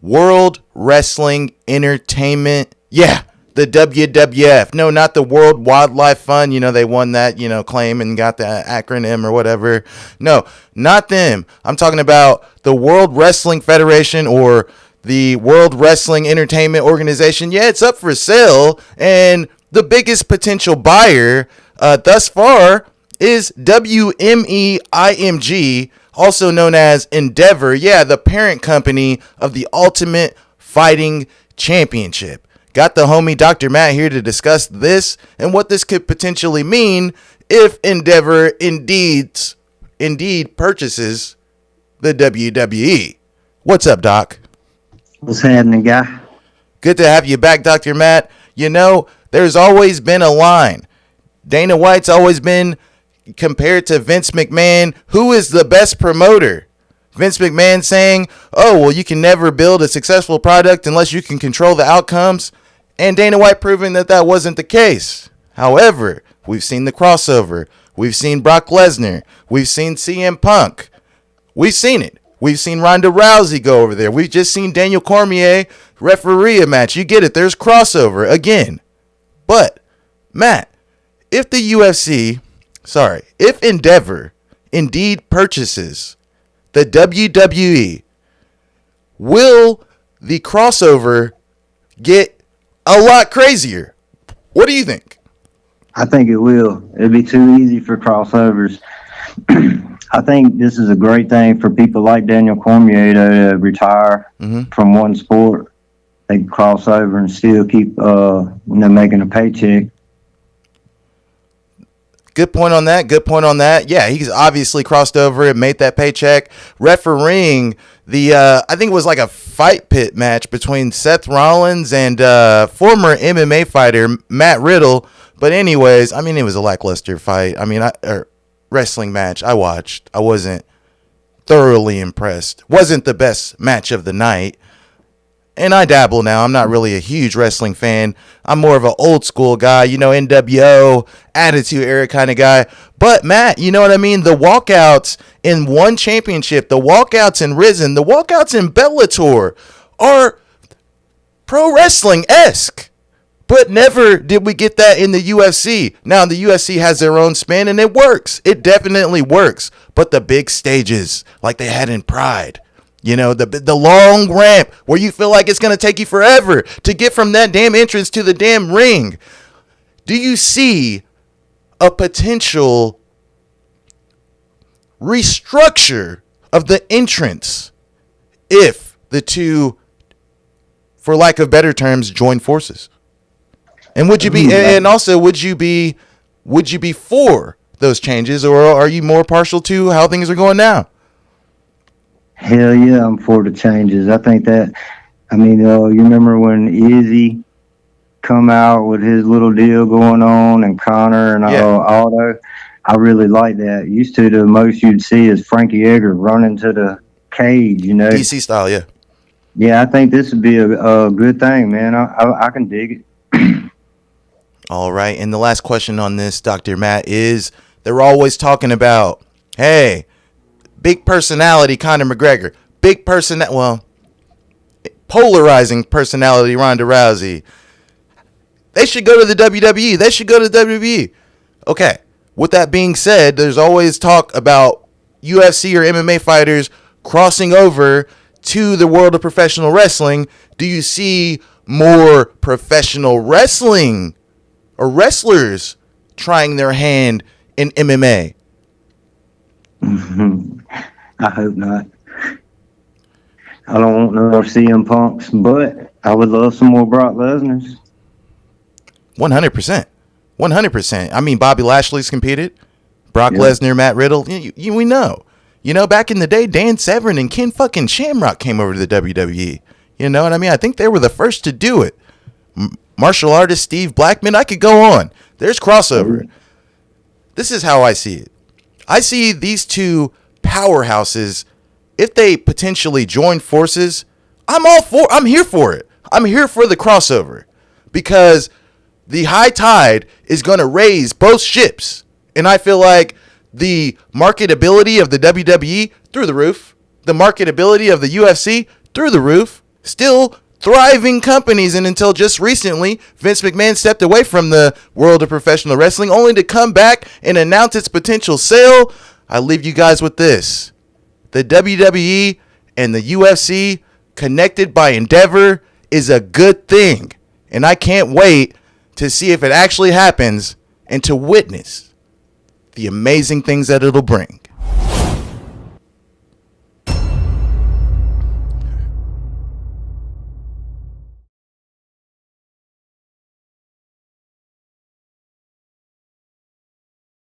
World Wrestling Entertainment. Yeah, the WWF. No, not the World Wildlife Fund. You know, they won that, claim and got the acronym or whatever. No, not them. I'm talking about the World Wrestling Federation, or the World Wrestling Entertainment Organization. Yeah, it's up for sale. And the biggest potential buyer thus far is WMEIMG, also known as Endeavor. Yeah, the parent company of the Ultimate Fighting Championship. Got the homie Dr. Matt here to discuss this and what this could potentially mean if Endeavor indeed purchases the WWE. What's up, Doc? What's happening, guy? Good to have you back, Dr. Matt. You know, there's always been a line. Dana White's always been compared to Vince McMahon. Who is the best promoter? Vince McMahon saying, oh, well, you can never build a successful product unless you can control the outcomes. And Dana White proving that that wasn't the case. However, we've seen the crossover. We've seen Brock Lesnar. We've seen CM Punk. We've seen it. We've seen Ronda Rousey go over there. We've just seen Daniel Cormier referee a match. You get it. There's crossover again. But, Matt, if Endeavor indeed purchases the WWE, will the crossover get a lot crazier? What do you think? I think it will. It'll be too easy for crossovers. I think this is a great thing for people like Daniel Cormier to retire from one sport. They can cross over and still keep making a paycheck. Good point on that. Yeah, he's obviously crossed over and made that paycheck. Refereeing the, I think it was like a fight pit match between Seth Rollins and former MMA fighter Matt Riddle. But anyways, I mean, it was a lackluster fight. I mean, wrestling match I watched. I wasn't thoroughly impressed. Wasn't the best match of the night. And I dabble now. I'm not really a huge wrestling fan. I'm more of an old school guy, NWO, Attitude Era kind of guy. But Matt, you know what I mean? The walkouts in one championship, the walkouts in Risen, the walkouts in Bellator are pro wrestling-esque. But never did we get that in the UFC. Now, the UFC has their own spin, and it works. It definitely works. But the big stages, like they had in Pride, the long ramp where you feel like it's going to take you forever to get from that damn entrance to the damn ring. Do you see a potential restructure of the entrance if the two, for lack of better terms, join forces? And would you be, and also would you be for those changes, or are you more partial to how things are going now? Hell yeah, I'm for the changes. I think that, you remember when Izzy come out with his little deal going on, and Connor and Aldo? I really like that. Used to, the most you'd see is Frankie Edgar running to the cage, DC style, yeah. Yeah, I think this would be a good thing, man. I can dig it. All right, and the last question on this, Dr. Matt, is they're always talking about, hey, big personality Conor McGregor, polarizing personality Ronda Rousey. They should go to the WWE. They should go to WWE. Okay, with that being said, there's always talk about UFC or MMA fighters crossing over to the world of professional wrestling. Do you see more professional wrestling or wrestlers trying their hand in MMA? I hope not. I don't want no more CM Punks, but I would love some more Brock Lesnar's. 100%. 100%. I mean, Bobby Lashley's competed. Brock Lesnar, Matt Riddle. We know. Back in the day, Dan Severn and Ken fucking Shamrock came over to the WWE. You know what I mean? I think they were the first to do it. Martial artist Steve Blackman. I could go on. There's crossover. This is how I see it. I see these two powerhouses, if they potentially join forces, I'm here for it. I'm here for the crossover because the high tide is going to raise both ships. And I feel like the marketability of the WWE through the roof, the marketability of the UFC through the roof, still thriving companies. And until just recently, Vince McMahon stepped away from the world of professional wrestling only to come back and announce its potential sale. I leave you guys with this. The WWE and the UFC connected by Endeavor is a good thing. And I can't wait to see if it actually happens and to witness the amazing things that it'll bring.